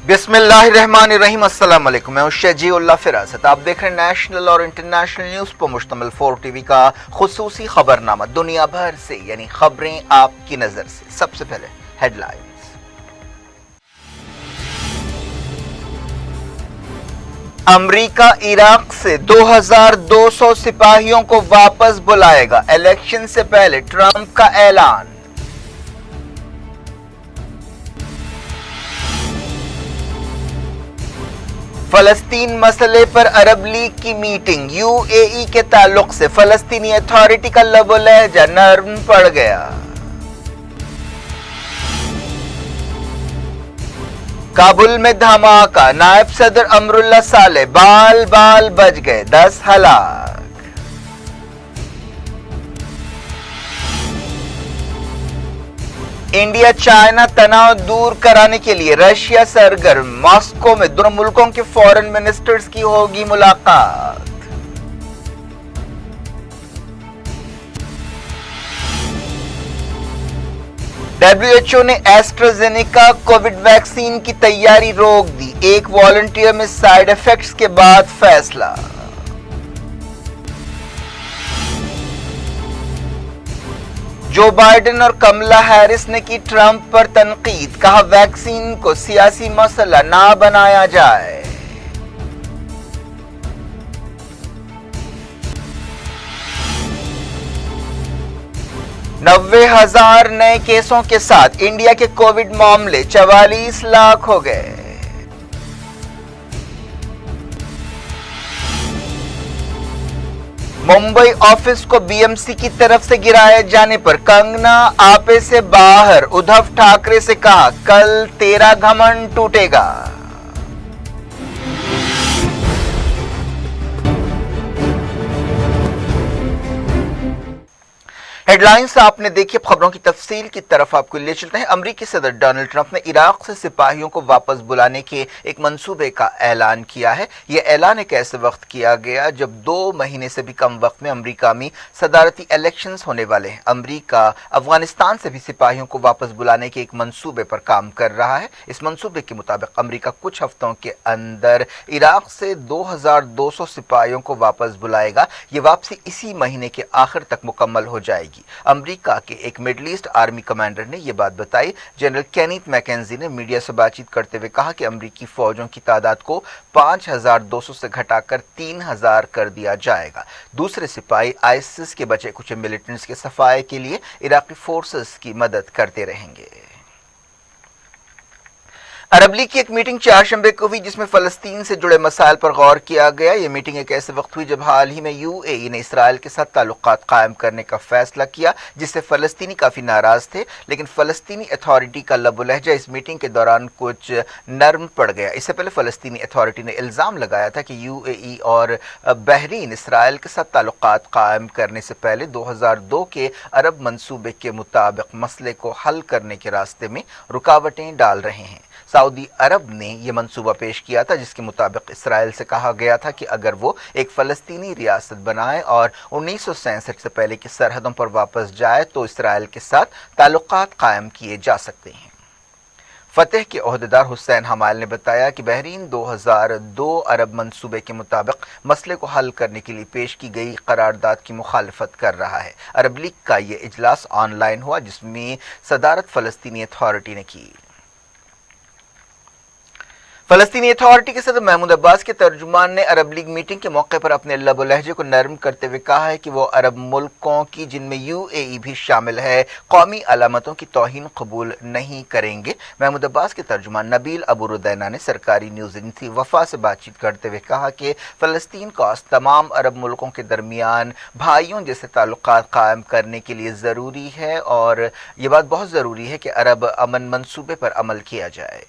बिस्मिल्लाहिर्रहमानिर्रहीम। अस्सलाम वालेकुम। मैं शजीउल्लाह फिरासत। आप देख रहे हैं नेशनल और इंटरनेशनल न्यूज पर मुश्तमिल 4 टीवी का खुसूसी खबरनामा। दुनिया भर से यानी खबरें आपकी नजर से। सबसे पहले हेडलाइंस। अमेरिका इराक से 2200 सिपाहियों को वापस बुलाएगा। इलेक्शन से पहले ट्रंप का ऐलान। फलस्तीन मसले पर अरब लीग की मीटिंग। यूएई के ताल्लुक से फलस्तीनी अथॉरिटी का लब लहजा नरम पड़ गया। काबुल में धमाका। नायब सदर अमरुल्लाह साले बाल बाल बच गए, 10 हलाक। इंडिया चाइना तनाव दूर कराने के लिए रशिया सरगर्म। मॉस्को में दोनों मुल्कों के फॉरेन मिनिस्टर्स की होगी मुलाकात। WHO ने एस्ट्राजेनेका कोविड वैक्सीन की तैयारी रोक दी। एक वॉलंटियर में साइड इफेक्ट्स के बाद फैसला। जो बाइडेन और कमला हैरिस ने की ट्रंप पर तनकीद। कहा वैक्सीन को सियासी मसला ना बनाया जाए। नब्बे हजार नए केसों के साथ इंडिया के कोविड मामले 44 लाख हो गए। मुंबई ऑफिस को बीएमसी की तरफ से गिराए जाने पर कंगना आपे से बाहर। उद्धव ठाकरे से कहा कल तेरा घमंड टूटेगा। हेडलाइंस आपने देखी। खबरों की तफसील की तरफ आपको ले चलते हैं। अमेरिकी सदर डोनाल्ड ट्रंप ने इराक से सिपाहियों को वापस बुलाने के एक मंसूबे का ऐलान किया है। यह ऐलान एक ऐसे वक्त किया गया जब 2 महीने से भी कम वक्त में अमेरिका में सदारती इलेक्शंस होने वाले हैं। अमेरिका अफगानिस्तान से भी सिपाहियों को वापस बुलाने के एक मंसूबे पर काम कर रहा है। इस मंसूबे के मुताबिक अमेरिका कुछ हफ्तों के अंदर इराक से 2200 सिपाहियों को वापस बुलाएगा। ये वापसी इसी महीने के आखिर तक मुकम्मल हो जाएगी। अमेरिका के एक मिडल ईस्ट आर्मी कमांडर ने यह बात बताई। जनरल केनिथ मैकेंजी ने मीडिया से बातचीत करते हुए कहा कि अमेरिकी फौजों की तादाद को 5200 से घटाकर 3000 कर दिया जाएगा। दूसरे सिपाही आईसिस के बचे कुछ मिलिटेंट्स के सफाये के लिए इराकी फोर्सेस की मदद करते रहेंगे। अरब लीग की एक मीटिंग चारशंबे को हुई जिसमें फलस्तीन से जुड़े मसाइल पर गौर किया गया। यह मीटिंग एक ऐसे वक्त हुई जब हाल ही में यूएई ने इसराइल के साथ ताल्लुकात कायम करने का फैसला किया, जिससे फलस्तीनी काफी नाराज थे। लेकिन फलस्तीनी अथॉरिटी का लबो लहजा इस मीटिंग के दौरान कुछ नरम पड़ गया। इससे पहले फलस्तीनी अथॉरिटी ने इल्जाम लगाया था कि यूएई और बहरीन इसराइल के साथ ताल्लुकात कायम करने से पहले 2002 के अरब मंसूबे के मुताबिक मसले को हल करने के रास्ते में रुकावटें डाल रहे हैं। सऊदी अरब ने यह मंसूबा पेश किया था जिसके मुताबिक इसराइल से कहा गया था कि अगर वो एक फलस्तीनी रियासत बनाए और 1967 से पहले की सरहदों पर वापस जाए तो इसराइल के साथ ताल्लुकात कायम किए जा सकते हैं। फतेह के ओहदेदार हुसैन हमाल ने बताया कि बहरीन 2002 अरब मंसूबे के मुताबिक मसले को हल करने के लिए पेश की गई करारदाद की मुखालफत कर रहा है। अरब लीग का यह इजलास ऑनलाइन हुआ जिसमें सदारत फलस्तीनी अथॉरिटी ने की। फलस्तीनी अथॉरिटी के सदर महमूद अब्बास के तर्जुमान ने अरब लीग मीटिंग के मौके पर अपने लबो लहजे को नरम करते हुए कहा है कि वो अरब मुल्कों की जिनमें यूएई भी शामिल है कौमी अलामतों की तौहीन कबूल नहीं करेंगे। महमूद अब्बास के तर्जुमान नबील अबू रुदैना ने सरकारी न्यूज एजेंसी वफा से बातचीत करते हुए कहा कि फलस्तीन को तमाम अरब मुल्कों के दरमियान भाइयों जैसे ताल्लुकात कायम करने के लिए ज़रूरी है और ये बात बहुत ज़रूरी है कि अरब अमन मंसूबे पर अमल किया जाए।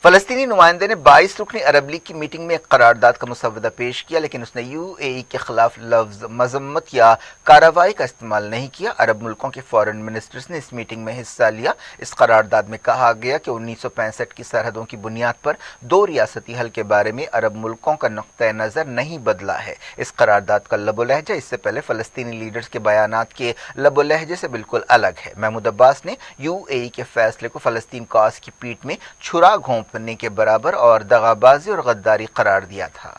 फलस्तीनी नुमाइंदे ने 22 रुकनी अरब लीग की मीटिंग में एक करारदाद का मुसव्वदा पेश किया, लेकिन उसने यूएई के खिलाफ लफ्ज मजम्मत या कार्रवाई का इस्तेमाल नहीं किया। अरब मुल्कों के फॉरेन मिनिस्टर्स ने इस मीटिंग में हिस्सा लिया। इस करारदाद में कहा गया कि 1965 की सरहदों की बुनियाद पर दो रियासती हल के बारे में अरब मुल्कों का नुक्ता नज़र नहीं बदला है। इस करारदाद का लबो लहजा इससे पहले फलस्तीनी लीडर्स के बयानात के लबो लहजे से बिल्कुल अलग है। महमूद अब्बास ने यूएई के फैसले को फलस्तीन कॉज की पीठ में छुरा घोंपने के बराबर और दगाबाजी और गद्दारी करार दिया था।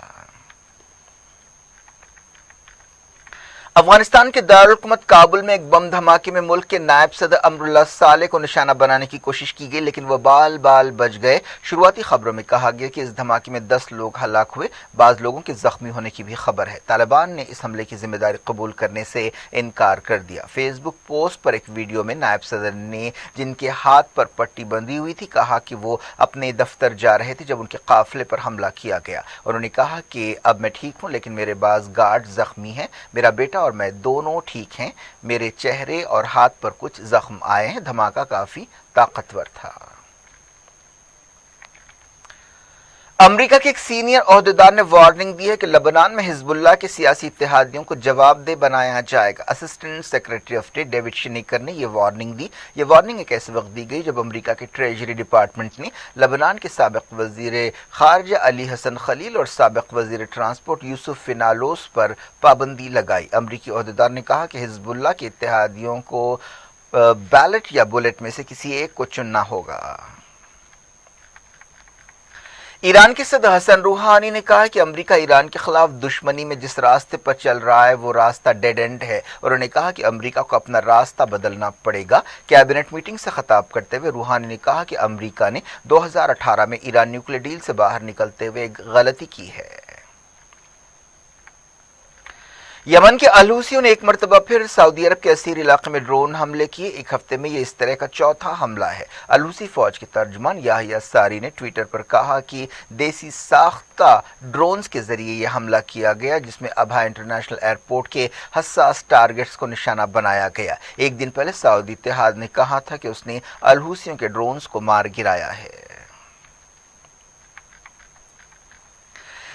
अफगानिस्तान के दारुल हुकूमत काबुल में एक बम धमाके में मुल्क के नायब सदर अमरुल्लाह साले को निशाना बनाने की कोशिश की गई, लेकिन वह बाल बाल बच गए। शुरुआती खबरों में कहा गया कि इस धमाके में 10 लोग हलाक हुए, बाज़ लोगों के जख्मी होने की भी खबर है। तालिबान ने इस हमले की जिम्मेदारी कबूल करने से इनकार कर दिया। फेसबुक पोस्ट पर एक वीडियो में नायब सदर ने, जिनके हाथ पर पट्टी बंधी हुई थी, कहा कि वो अपने दफ्तर जा रहे थे जब उनके काफिले पर हमला किया गया। उन्होंने कहा कि अब मैं ठीक हूं, लेकिन मेरे बाज़ गार्ड जख्मी हैं। मेरा बेटा और मैं दोनों ठीक हैं। मेरे चेहरे और हाथ पर कुछ जख्म आए हैं। धमाका काफी ताकतवर था। अमेरिका के एक सीनियर ओहदेदार ने वार्निंग दी है कि लेबनान में हिजबुल्लाह के सियासी इत्तेहादियों को जवाबदेह बनाया जाएगा। Assistant secretary of state David शिनेकर ने यह वार्निंग दी। यह वार्निंग एक ऐसे वक्त दी गई जब अमेरिका के ट्रेजरी डिपार्टमेंट ने लेबनान के साबिक वजीर खारजा अली हसन खलील और साबिक वजीर ट्रांसपोर्ट यूसुफ फिनालोस पर पाबंदी लगाई। अमरीकी ओहदेदार ने कहा कि हिजबुल्लाह के इत्तेहादियों को बैलेट या बुलेट में से किसी एक को चुनना होगा। ईरान के सदर हसन रूहानी ने कहा कि अमेरिका ईरान के खिलाफ दुश्मनी में जिस रास्ते पर चल रहा है वो रास्ता डेड एंड है। उन्होंने कहा कि अमेरिका को अपना रास्ता बदलना पड़ेगा। कैबिनेट मीटिंग से खिताब करते हुए रूहानी ने कहा कि अमेरिका ने 2018 में ईरान न्यूक्लियर डील से बाहर निकलते हुए एक गलती की है। यमन के अलहूसियों ने एक मरतबा फिर सऊदी अरब के असीर इलाके में ड्रोन हमले किए। एक हफ्ते में ये इस तरह का चौथा हमला है। अलहूसी फौज के तर्जमान याहिया सारी ने ट्विटर पर कहा कि देसी साख्ता ड्रोन्स के जरिए यह हमला किया गया, जिसमें अबहा इंटरनेशनल एयरपोर्ट के हसास टारगेट्स को निशाना बनाया गया। एक दिन पहले सऊदी इत्तेहाद ने कहा था कि उसने अलहूसियों के ड्रोन्स को मार गिराया है।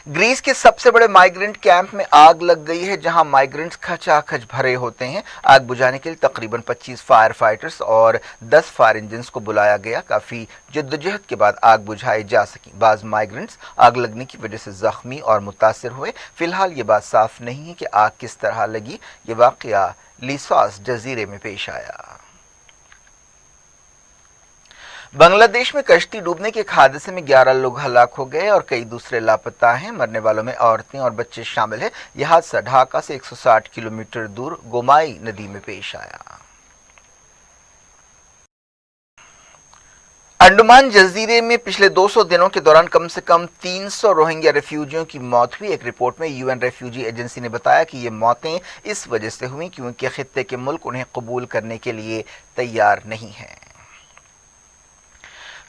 ग्रीस के सबसे बड़े माइग्रेंट कैंप में आग लग गई है, जहां माइग्रेंट्स खचाखच भरे होते हैं। आग बुझाने के लिए तकरीबन 25 फायर फाइटर्स और 10 फायर इंजन को बुलाया गया। काफी जद्दोजहद के बाद आग बुझाई जा सकी। बाज माइग्रेंट्स आग लगने की वजह से जख्मी और मुतासिर हुए। फिलहाल ये बात साफ नहीं है कि आग किस तरह लगी। ये वाकया लिसॉस जजीरे में पेश आया। बांग्लादेश में कश्ती डूबने के एक हादसे में 11 लोग हलाक हो गए और कई दूसरे लापता हैं। मरने वालों में औरतें और बच्चे शामिल हैं। यह हादसा ढाका से 160 किलोमीटर दूर गोमाई नदी में पेश आया। अंडमान जजीरे में पिछले 200 दिनों के दौरान कम से कम 300 रोहिंग्या रेफ्यूजियों की मौत हुई। एक रिपोर्ट में यूएन रेफ्यूजी एजेंसी ने बताया कि ये मौतें इस वजह से हुई क्योंकि खित्ते के मुल्क उन्हें कबूल करने के लिए तैयार नहीं हैं।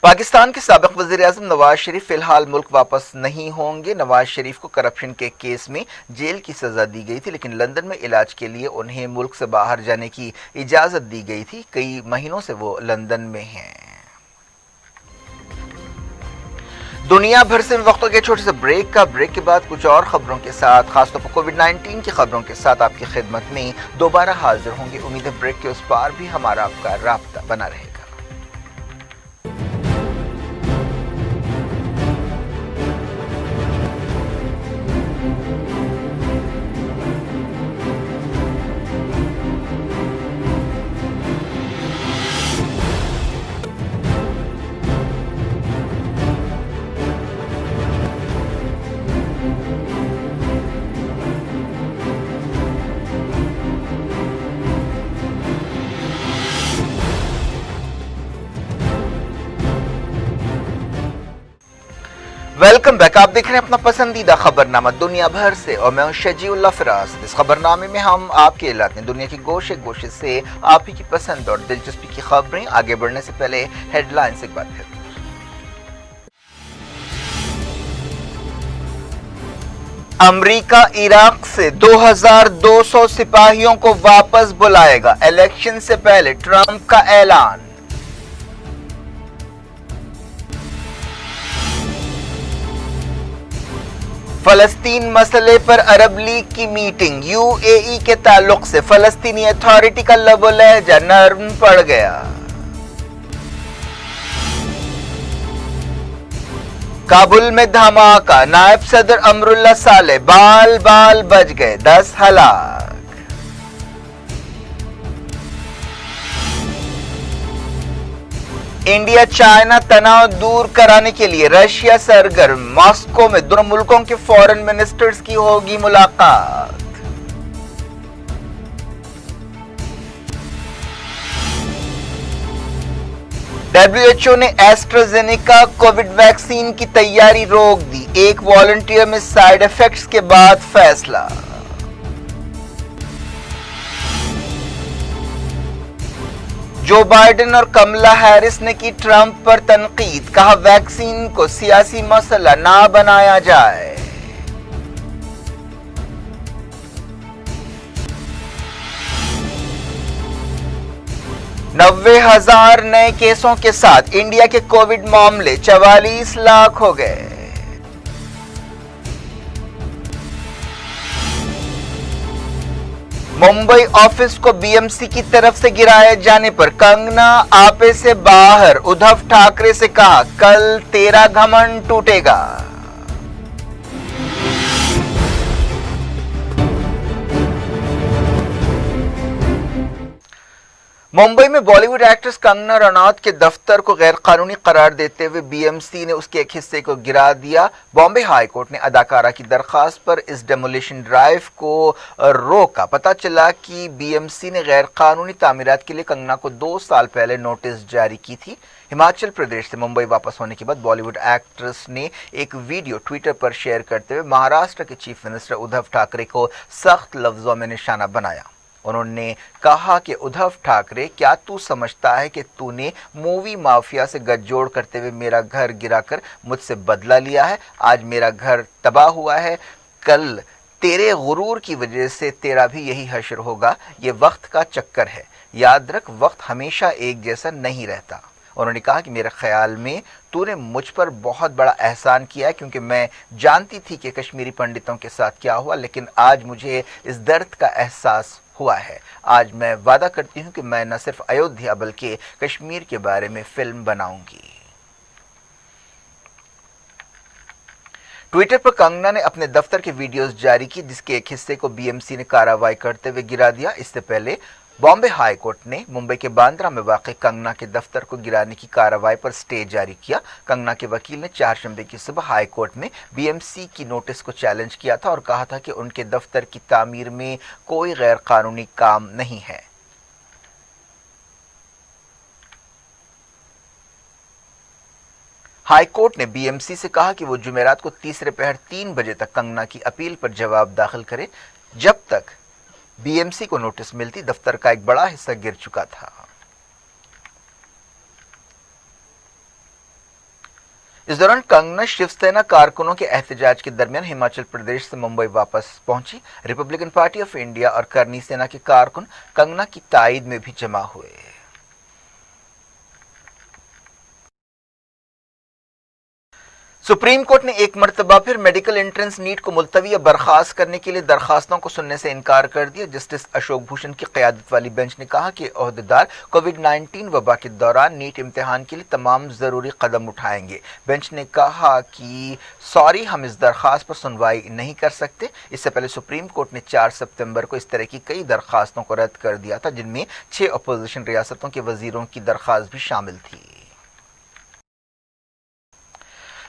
पाकिस्तान के साबिक वज़ीर-ए-आज़म नवाज शरीफ फिलहाल मुल्क वापस नहीं होंगे। नवाज शरीफ को करप्शन के केस में जेल की सजा दी गई थी, लेकिन लंदन में इलाज के लिए उन्हें मुल्क से बाहर जाने की इजाजत दी गई थी। कई महीनों से वो लंदन में हैं। दुनिया भर से वक्त के छोटे से ब्रेक के बाद कुछ और खबरों के साथ, खासतौर पर कोविड-19 की खबरों के साथ आपकी खिदमत में दोबारा हाजिर होंगे। उम्मीद है ब्रेक के उस पार भी हमारा आपका राब्ता बना रहेगा। Welcome back. आप देख रहे हैं अपना पसंदीदा खबरनामा दुनिया भर से और मैं हूं शजीउल्लाह फिराज। इस खबरनामे में हम आपके इलाके दुनिया के गोशे गोशे से आप ही की पसंद और दिलचस्पी की खबरें। आगे बढ़ने से पहले हेडलाइंस एक बार फिर। अमेरिका इराक से 2200 सिपाहियों को वापस बुलाएगा। इलेक्शन से पहले ट्रंप का ऐलान। فلسطین مسئلے پر عرب لیگ کی میٹنگ، یو اے ای کے تعلق سے فلسطینی اتھارٹی کا لب و لہجہ نرم پڑ گیا۔ کابل میں دھماکہ، نائب صدر امراللہ صالح بال بال بچ گئے، 10 ہلاک۔ انڈیا چائنا تناؤ دور کرانے کے لیے رشیا سرگرم، ماسکو میں دونوں ملکوں کے فارن منسٹرز کی ہوگی ملاقات۔ WHO نے ایسٹرازینیکا کووڈ ویکسین کی تیاری روک دی، ایک والنٹیئر میں سائیڈ ایفیکٹس کے بعد فیصلہ۔ جو بائیڈن اور کملا ہیرس نے کی ٹرمپ پر تنقید، کہا ویکسین کو سیاسی مسئلہ نہ بنایا جائے۔ نوے ہزار نئے کیسوں کے ساتھ انڈیا کے کووڈ معاملے 44 لاکھ ہو گئے۔ ممبئی آفس کو بی ایم سی کی طرف سے گرائے جانے پر کنگنا آپے سے باہر، ادھو ٹھاکرے سے کہا کل تیرا گھمنڈ ٹوٹے گا۔ ممبئی میں بالی ووڈ ایکٹریس کنگنا رناوت کے دفتر کو غیر قانونی قرار دیتے ہوئے بی ایم سی نے اس کے ایک حصے کو گرا دیا۔ بامبے ہائی کورٹ نے اداکارہ کی درخواست پر اس ڈیمولیشن ڈرائیو کو روکا۔ پتہ چلا کہ بی ایم سی نے غیر قانونی تعمیرات کے لیے کنگنا کو 2 سال پہلے نوٹس جاری کی تھی۔ ہماچل پردیش سے ممبئی واپس ہونے کے بعد بالی ووڈ ایکٹریس نے ایک ویڈیو ٹویٹر پر شیئر کرتے ہوئے مہاراشٹر کے چیف منسٹر ادھو ٹھاکرے کو سخت لفظوں میں نشانہ بنایا۔ انہوں نے کہا کہ ادھو ٹھاکرے، کیا تو سمجھتا ہے کہ تو نے مووی مافیا سے گٹھ جوڑ کرتے ہوئے میرا گھر گرا کر مجھ سے بدلہ لیا ہے؟ آج میرا گھر تباہ ہوا ہے، کل تیرے غرور کی وجہ سے تیرا بھی یہی حشر ہوگا۔ یہ وقت کا چکر ہے، یاد رکھ وقت ہمیشہ ایک جیسا نہیں رہتا۔ انہوں نے کہا کہ میرے خیال میں تو نے مجھ پر بہت بڑا احسان کیا ہے، کیونکہ میں جانتی تھی کہ کشمیری پنڈتوں کے ساتھ کیا ہوا، لیکن آج مجھے اس درد کا احساس ہوا ہے۔ آج میں وعدہ کرتی ہوں کہ میں نہ صرف ایودھیا بلکہ کشمیر کے بارے میں فلم بناؤں گی۔ ٹویٹر پر کنگنا نے اپنے دفتر کے ویڈیوز جاری کی، جس کے ایک حصے کو بی ایم سی نے کارروائی کرتے ہوئے گرا دیا۔ اس سے پہلے بامبے ہائی کورٹ نے ممبئی کے باندرا میں واقع کنگنا کے دفتر کو گرانے کی کارروائی پر سٹے جاری کیا۔ کنگنا کے وکیل نے چہارشنبے کی صبح ہائی کورٹ میں بی ایم سی کی نوٹس کو چیلنج کیا تھا اور کہا تھا کہ ان کے دفتر کی تعمیر میں کوئی غیر قانونی کام نہیں ہے۔ ہائی کورٹ نے بی ایم سی سے کہا کہ وہ جمعرات کو تیسرے پہر 3 بجے تک کنگنا کی اپیل پر جواب داخل کرے۔ جب تک بی ایم سی کو نوٹس ملتی، دفتر کا ایک بڑا حصہ گر چکا تھا۔ اس دوران کنگنا شیو سینا کارکنوں کے احتجاج کے درمیان ہماچل پردیش سے ممبئی واپس پہنچی۔ ریپبلکن پارٹی آف انڈیا اور کرنی سینا کے کارکن کنگنا کی تائید میں بھی جمع ہوئے۔ سپریم کورٹ نے ایک مرتبہ پھر میڈیکل انٹرنس نیٹ کو ملتوی یا برخاست کرنے کے لیے درخواستوں کو سننے سے انکار کر دیا۔ جسٹس اشوک بھوشن کی قیادت والی بینچ نے کہا کہ عہدیدار کووڈ 19 وبا کے دوران نیٹ امتحان کے لیے تمام ضروری قدم اٹھائیں گے۔ بینچ نے کہا کہ ہم اس درخواست پر سنوائی نہیں کر سکتے۔ اس سے پہلے سپریم کورٹ نے 4 ستمبر کو اس طرح کی کئی درخواستوں کو رد کر دیا تھا، جن میں 6 اپوزیشن ریاستوں کے وزیروں کی درخواست بھی شامل تھی۔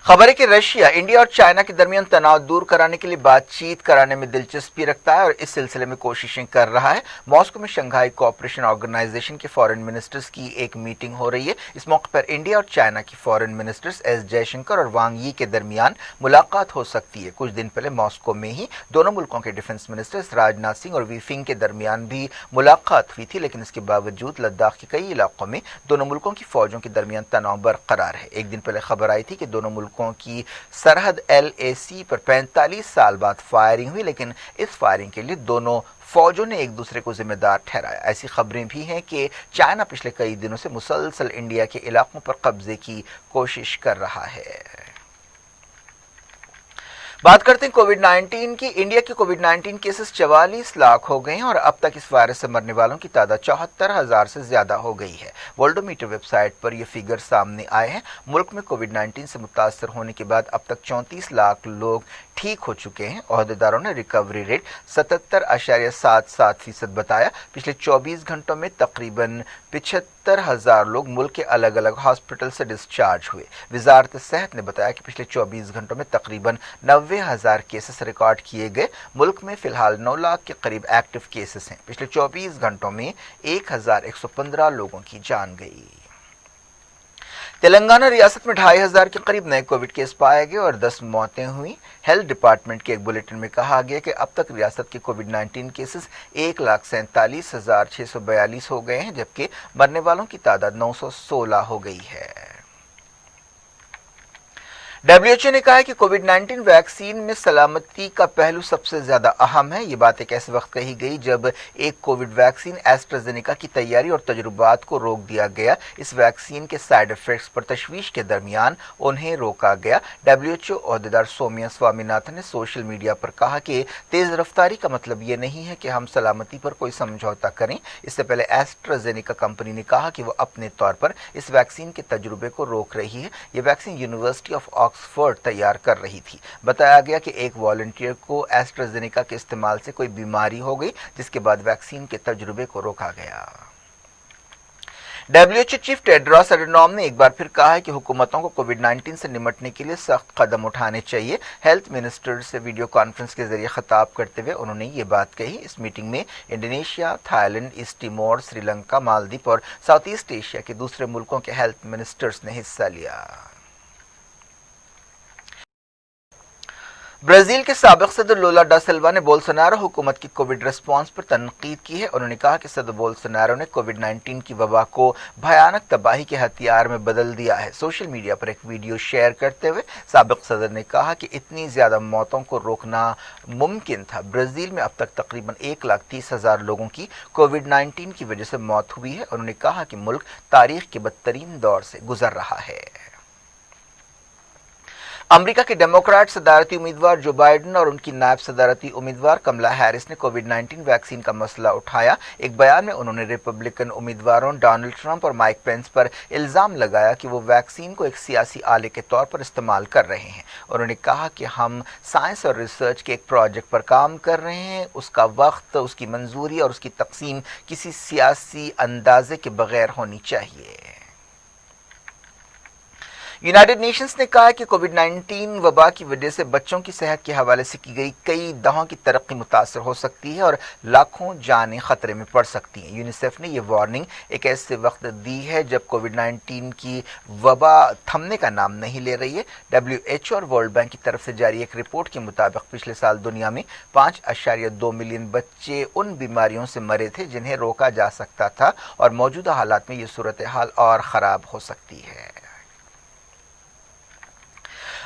خبر ہے کہ رشیا انڈیا اور چائنا کے درمیان تناؤ دور کرانے کے لیے بات چیت کرانے میں دلچسپی رکھتا ہے اور اس سلسلے میں کوششیں کر رہا ہے۔ ماسکو میں شنگھائی کوآپریشن آرگنائزیشن کے فارن منسٹرز کی ایک میٹنگ ہو رہی ہے۔ اس موقع پر انڈیا اور چائنا کی foreign ministers S J Shankar اور وانگ یی کے درمیان ملاقات ہو سکتی ہے۔ کچھ دن پہلے ماسکو میں ہی دونوں ملکوں کے ڈیفنس منسٹرز راجناتھ سنگھ اور وی فنگ کے درمیان بھی ملاقات ہوئی تھی، لیکن اس کے باوجود لداخ کے کئی علاقوں میں دونوں ملکوں کی فوجوں کے درمیان تناؤ برقرار ہے۔ ایک دن پہلے خبر آئی تھی کہ دونوں ملکوں کی سرحد ایل اے سی پر 45 سال بعد فائرنگ ہوئی، لیکن اس فائرنگ کے لیے دونوں فوجوں نے ایک دوسرے کو ذمہ دار ٹھہرایا۔ ایسی خبریں بھی ہیں کہ چائنا پچھلے کئی دنوں سے مسلسل انڈیا کے علاقوں پر قبضے کی کوشش کر رہا ہے۔ बात करते हैं कोविड 19 की। इंडिया के कोविड 19 केसेस 44 लाख हो गए हैं और अब तक इस वायरस से मरने वालों की तादाद 74,000 से ज्यादा हो गई है। वर्ल्डोमीटर वेबसाइट पर ये फिगर सामने आए हैं। मुल्क में कोविड 19 से मुतासर होने के बाद अब तक 34 लाख लोग ठीक हो चुके हैं। ओहदेदारों ने रिकवरी रेट 77.77% बताया। पिछले 24 घंटों में तकरीबन 75,000 लोग मुल्क के अलग अलग हॉस्पिटल से डिस्चार्ज हुए। वजारत सेहत ने बताया कि पिछले 24 घंटों में तकरीबन 90,000 केसेस रिकॉर्ड किए गए। मुल्क में फिलहाल 9 लाख के करीब एक्टिव केसेस हैं। पिछले 24 घंटों में 1,115 लोगों की जान गई। तेलंगाना रियासत में 2,500 के करीब नए कोविड केस पाए गए और 10 मौतें हुई। हेल्थ डिपार्टमेंट के एक बुलेटिन में कहा गया कि अब तक रियासत के कोविड 19 केसेस 1,47,642 हो गए हैं, जबकि मरने वालों की तादाद 916 हो गई है। WHO ने कहा है कि कोविड 19 वैक्सीन में सलामती का पहलू सबसे ज्यादा अहम है। ये बात एक ऐसे वक्त कही गई जब एक कोविड वैक्सीन एस्ट्राजेनेका की तैयारी और तजुर्बात को रोक दिया गया। इस वैक्सीन के साइड इफेक्ट्स पर तशवीश के दरमियान उन्हें रोका गया। WHO ओहदेदार सौम्या स्वामीनाथन ने सोशल मीडिया पर कहा कि तेज रफ्तारी का मतलब ये नहीं है कि हम सलामती पर कोई समझौता करें। इससे पहले एस्ट्राजेनेका कंपनी ने कहा कि वो अपने तौर पर इस वैक्सीन के तजुर्बे को रोक रही है। ये वैक्सीन यूनिवर्सिटी ऑफ ऑक्सफोर्ड तैयार कर रही थी। बताया गया कि एक वॉलंटियर को एस्ट्राजेनेका के इस्तेमाल से कोई बीमारी हो गई, जिसके बाद वैक्सीन के तजुर्बे को रोका गया। WHO चीफ टेड्रोस एडनॉम ने एक बार फिर कहा है कि हुकूमतों को कोविड 19 से निपटने के लिए सख्त कदम उठाने चाहिए। हेल्थ मिनिस्टर से वीडियो कॉन्फ्रेंस के जरिए खिताब करते हुए उन्होंने ये बात कही। इस मीटिंग में Indonesia, Thailand, east Timor, Sri Lanka, Maldives और साउथ ईस्ट एशिया के दूसरे मुल्कों के हेल्थ मिनिस्टर्स ने हिस्सा लिया। ब्राजील के साबिक सदर लूला डा सिल्वा ने बोल्सोनारो हुकूमत की कोविड रिस्पांस पर तनकीद की है। उन्होंने कहा कि सदर बोल्सोनारो ने कोविड 19 की वबा को भयानक तबाही के हथियार में बदल दिया है। सोशल मीडिया पर एक वीडियो शेयर करते हुए साबिक सदर ने कहा कि इतनी ज्यादा मौतों को रोकना मुमकिन था। ब्राजील में अब तक तकरीबन 1,30,000 लोगों की कोविड 19 की वजह से मौत हुई है। उन्होंने कहा कि मुल्क तारीख के बदतरीन दौर से गुजर रहा है। अमेरिका के डेमोक्रेट सदारती उम्मीदवार जो बाइडेन और उनकी नायब सदारती उम्मीदवार कमला हैरिस ने कोविड 19 वैक्सीन का मसला उठाया। एक बयान में उन्होंने रिपब्लिकन उम्मीदवारों डोनाल्ड ट्रंप और माइक पेंस पर इल्जाम लगाया कि वो वैक्सीन को एक सियासी आले के तौर पर इस्तेमाल कर रहे हैं। उन्होंने कहा कि हम साइंस और रिसर्च के एक प्रोजेक्ट पर काम कर रहे हैं। उसका वक्त, उसकी मंजूरी और उसकी तकसीम किसी सियासी अंदाजे के बगैर होनी चाहिए। यूनाइटेड नेशंस ने कहा है कि कोविड 19 वबा की वजह से बच्चों की सेहत के हवाले से की गई कई दहाओं की तरक्की मुतासर हो सकती है और लाखों जानें खतरे में पड़ सकती हैं। यूनिसेफ ने यह वार्निंग एक ऐसे वक्त दी है जब कोविड 19 की वबा थमने का नाम नहीं ले रही है। WHO और वर्ल्ड बैंक की तरफ से जारी एक रिपोर्ट के मुताबिक पिछले साल दुनिया में 5.2 मिलियन बच्चे उन बीमारियों से मरे थे जिन्हें रोका जा सकता था और मौजूदा हालात में ये सूरत हाल और ख़राब हो सकती है।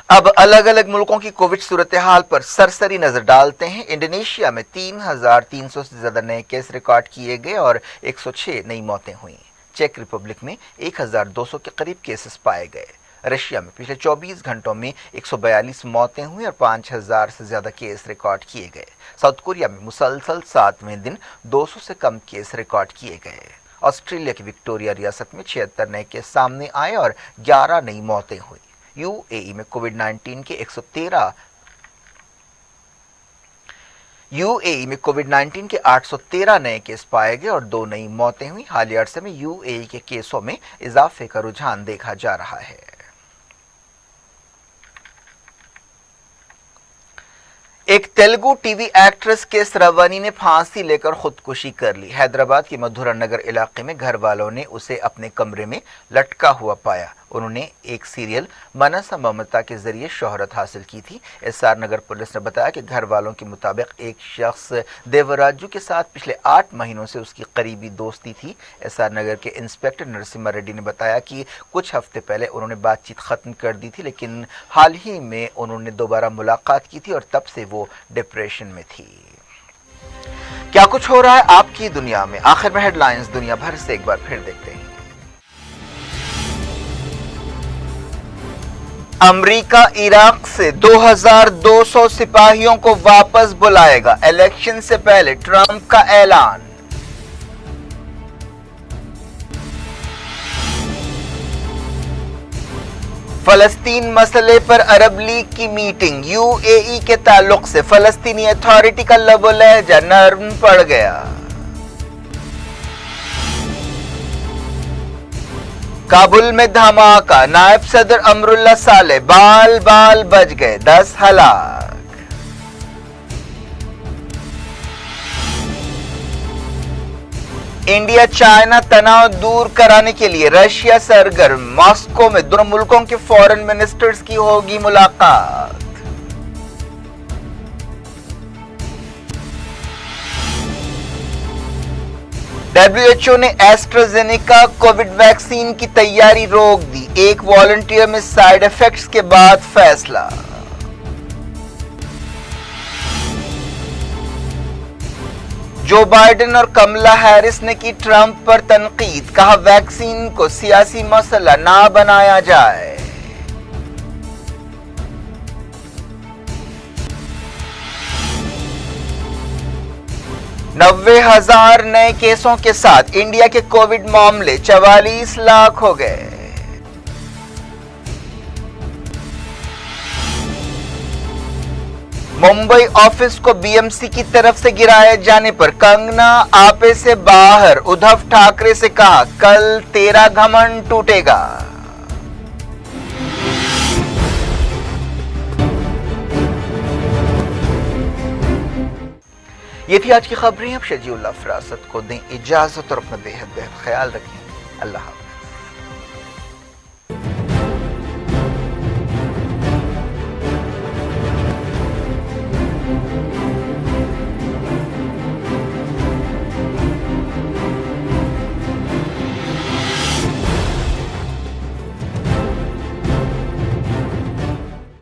अब अलग अलग मुल्कों की कोविड सूरत हाल पर सरसरी नजर डालते हैं। इंडोनेशिया में 3,300 से ज्यादा नए केस रिकॉर्ड किए गए और 106 नई मौतें हुई। चेक रिपब्लिक में 1,200 के करीब केसेस पाए गए। रशिया में पिछले 24 घंटों में 142 मौतें हुई और 5,000 से ज्यादा केस रिकॉर्ड किए गए। साउथ कोरिया में मुसलसल 7वें दिन 200 से कम केस रिकॉर्ड किए गए। ऑस्ट्रेलिया की विक्टोरिया रियासत में 76 नए केस सामने आए और 11 नई मौतें हुई। यूएई में कोविड 19 के 813 नए केस पाए गए और 2 नई मौतें हुई। हालिया अरसे में यूएई के केसों में इजाफे का रुझान देखा जा रहा है। एक तेलुगु टीवी एक्ट्रेस के श्रावणी ने फांसी लेकर खुदकुशी कर ली। हैदराबाद के मधुरा नगर इलाके में घर वालों ने उसे अपने कमरे में लटका हुआ पाया। उन्होंने एक सीरियल मनसा ममता के जरिए शोहरत हासिल की थी। एसआर नगर पुलिस ने बताया कि घर वालों के मुताबिक एक शख्स देवराजू के साथ पिछले 8 महीनों से उसकी करीबी दोस्ती थी। एसआर नगर के इंस्पेक्टर नरसिम्हा रेड्डी ने बताया कि कुछ हफ्ते पहले उन्होंने बातचीत खत्म कर दी थी, लेकिन हाल ही में उन्होंने दोबारा मुलाकात की थी और तब से वो डिप्रेशन में थी। क्या कुछ हो रहा है आपकी दुनिया में? आखिर में हेडलाइंस दुनिया भर से एक बार फिर देखते हैं। امریکہ عراق سے 2200 سپاہیوں کو واپس بلائے گا، الیکشن سے پہلے ٹرمپ کا اعلان۔ فلسطین مسئلے پر عرب لیگ کی میٹنگ، یو اے ای کے تعلق سے فلسطینی اتھارٹی کا لب و لہجہ نرم پڑ گیا۔ کابل میں دھماکہ، نائب صدر امراللہ صالح بال بچ گئے، 10 ہلاک۔ انڈیا چائنا تناؤ دور کرانے کے لیے رشیا سرگرم، ماسکو میں دونوں ملکوں کے فارن منسٹرز کی ہوگی ملاقات۔ WHO نے ایسٹرازینیکا کووڈ ویکسین کی تیاری روک دی، ایک والنٹیئر میں سائیڈ ایفیکٹس کے بعد فیصلہ۔ جو بائیڈن اور کملا ہیرس نے کی ٹرمپ پر تنقید، کہا ویکسین کو سیاسی مسئلہ نہ بنایا جائے۔ نوے ہزار نئے کیسوں کے ساتھ انڈیا کے کووڈ معاملے 44 لاکھ ہو گئے۔ ممبئی آفس کو بی ایم سی کی طرف سے گرائے جانے پر کنگنا آپے سے باہر، ادھو ٹھاکرے سے کہا کل تیرا گھمنڈ ٹوٹے گا۔ یہ تھی آج کی خبریں، اب شجیع اللہ فراست کو دیں اجازت اور اپنا بے حد خیال رکھیں۔ اللہ حافظ۔